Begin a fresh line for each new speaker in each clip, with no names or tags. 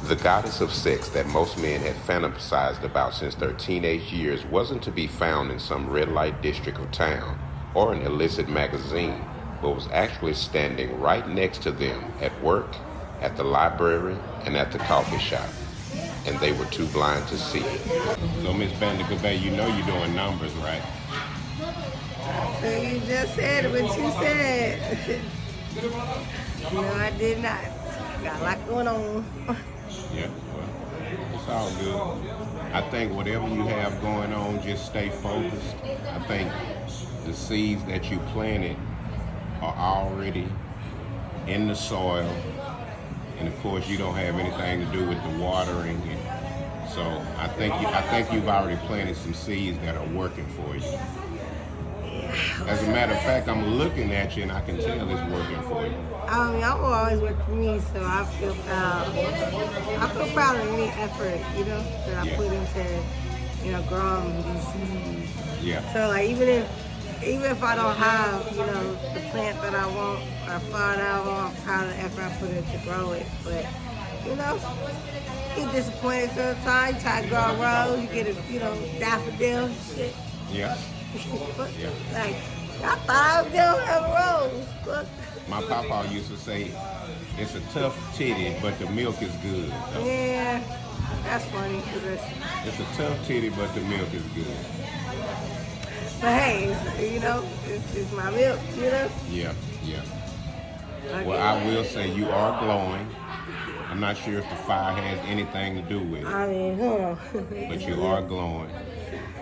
The goddess of sex that most men had fantasized about since their teenage years wasn't to be found in some red light district of town or an illicit magazine, but was actually standing right next to them at work, at the library, and at the coffee shop. And they were too blind to see it.
So, Miss Bandicoot Bay, you know you're doing numbers, right?
So you just said what you said. No, I did not. Got a lot going on.
Yeah, well, it's all good. I think whatever you have going on, just stay focused. I think the seeds that you planted are already in the soil. And of course, you don't have anything to do with the watering. And so I think you've already planted some seeds that are working for you. As a matter of fact, I'm looking at you and I can tell it's working for you.
I mean, I'm always work for me, so I feel proud. I feel proud of any effort, that I put into, growing these seeds.
Yeah.
So like even if I don't have, the plant that I want or flower that I want, I'm proud of the effort I put in to grow it. But, get disappointed sometimes. You try to grow a rose, you get a, daffodil and shit.
Yeah.
Yeah. Like, I thought I was gonna have a rose. But
my papa used to say, it's a tough titty, but the milk is good. So
yeah, that's funny.
it's a tough titty, but the milk is good.
But hey, it's my milk,
Yeah. Well, I will say you are glowing. I'm not sure if the fire has anything to do with it.
I mean, hold on.
But you are glowing,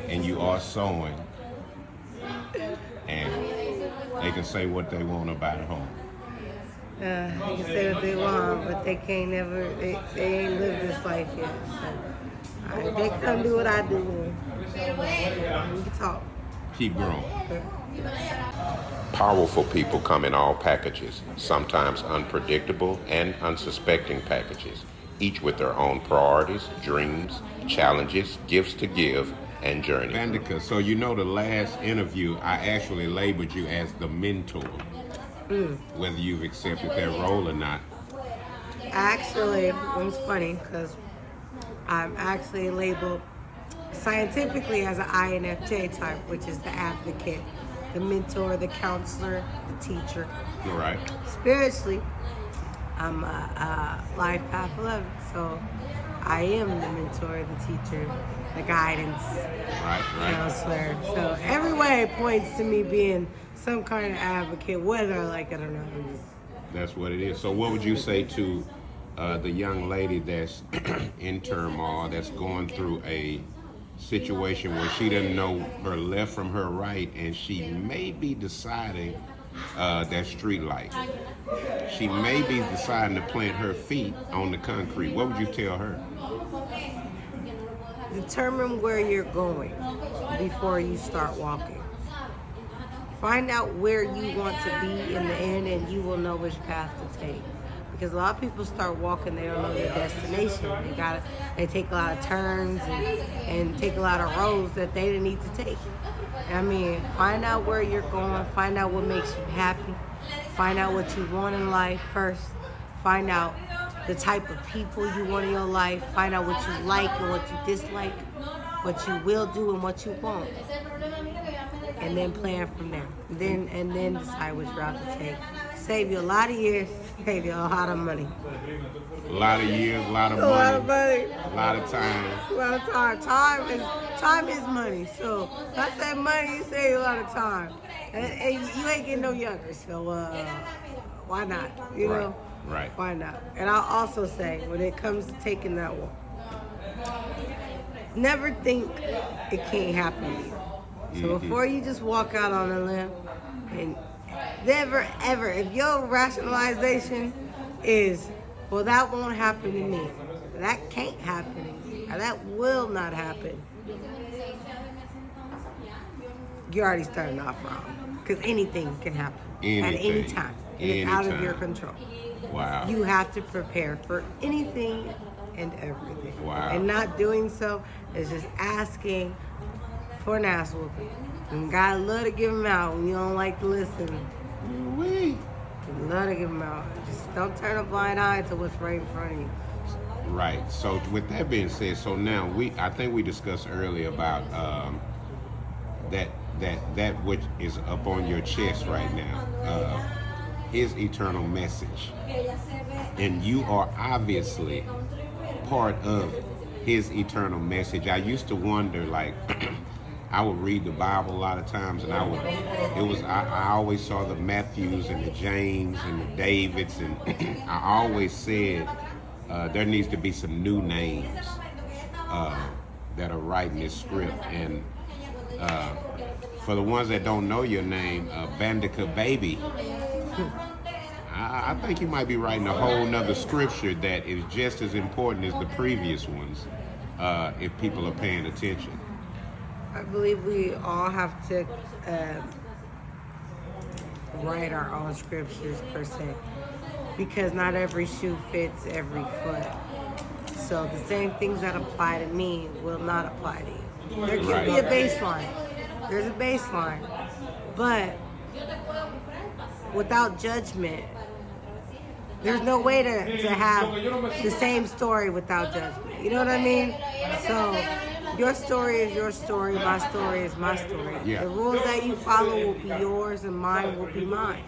and you are sewing. And they can say what they want about home.
They can say what they want, but they can't never, they ain't lived this life yet. So, they come do what I do. We can talk.
Keep growing.
Powerful people come in all packages, sometimes unpredictable and unsuspecting packages, each with their own priorities, dreams, challenges, gifts to give, and journey.
Bandica, so the last interview, I actually labeled you as the mentor. Whether you've accepted that role or not.
Actually, it's funny because I'm actually labeled scientifically as an INFJ type, which is the advocate, the mentor, the counselor, the teacher.
All right.
Spiritually, I'm a life path 11, so I am the mentor, the teacher, the guidance, counselor. So every way it points to me being some kind of advocate, whether I like it or not.
That's what it is. So what would you say to the young lady that's in turmoil, that's going through a situation where she doesn't know her left from her right, and she may be deciding that street light. She may be deciding to plant her feet on the concrete. What would you tell her?
Determine where you're going before you start walking. Find out where you want to be in the end, and you will know which path to take. Because a lot of people start walking, they don't know their destination. They take a lot of turns and take a lot of roads that they didn't need to take. I mean, find out where you're going, find out what makes you happy, find out what you want in life first, find out the type of people you want in your life, find out what you like and what you dislike, what you will do and what you won't. And then plan from there. And then decide which route to take. Save you a lot of years, save you a lot of money.
A lot of years, a lot of money.
A lot of money.
A lot of time.
A lot of time. Time is money. So I say money, you save a lot of time. And you ain't getting no younger, so why not? You know?
Right.
Why not? And I'll also say, when it comes to taking that walk, never think it can't happen to you. So before you just walk out on a limb, and never ever, if your rationalization is, well, that won't happen to me, that can't happen to me, or that will not happen, you're already starting off wrong. Because anything can happen at any time. And it's out of your control.
Wow.
You have to prepare for anything and everything.
Wow.
And not doing so is just asking for an ass whooping. And God love to give them out when you don't like to listen.
Wee.
Love to give them out. Just don't turn a blind eye to what's right in front of you.
Right. So with that being said, so now I think we discussed earlier about that which is up on your chest right now, his eternal message, and you are obviously part of his eternal message. I used to wonder, like, I would read the Bible a lot of times, and I always saw the Matthews and the James and the Davids, and I always said there needs to be some new names that are writing this script. And for the ones that don't know your name, Bandica Baby, I think you might be writing a whole nother scripture that is just as important as the previous ones, if people are paying attention.
I believe we all have to write our own scriptures per se, because not every shoe fits every foot. So the same things that apply to me will not apply to you. There can be a baseline. There's a baseline. But without judgment, there's no way to have the same story without judgment. You know what I mean? So your story is your story, my story is my story.
Yeah.
The rules that you follow will be yours and mine will be mine.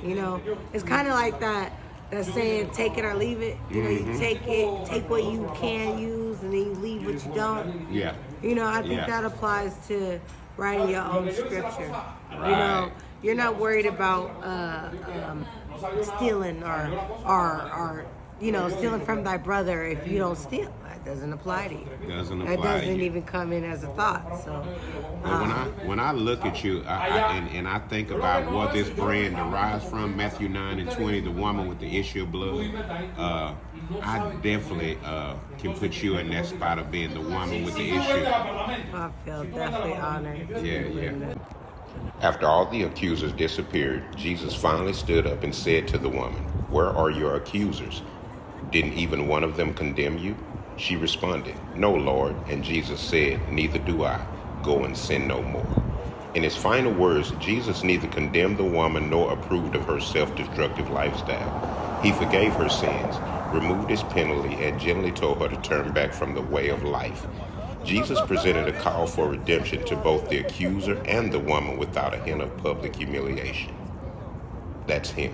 You know, it's kind of like that saying, take it or leave it. You know, you take what you can use, and then you leave what you don't.
Yeah.
You know, I think that applies to writing your own scripture. You know, you're not worried about stealing or stealing from thy brother if you don't steal. That doesn't apply to you. That doesn't even come in as a thought. So
when I look at you and I think about what this brand derives from, Matthew 9:20, the woman with the issue of blood, I definitely can put you in that spot of being the woman with the issue.
I feel definitely honored.
Yeah.
After all the accusers disappeared, Jesus finally stood up and said to the woman, "Where are your accusers? Didn't even one of them condemn you?" She responded, "No, Lord." And Jesus said, "Neither do I. Go and sin no more." In his final words, Jesus neither condemned the woman nor approved of her self-destructive lifestyle. He forgave her sins, removed his penalty, and gently told her to turn back from the way of life. Jesus presented a call for redemption to both the accuser and the woman without a hint of public humiliation. That's him.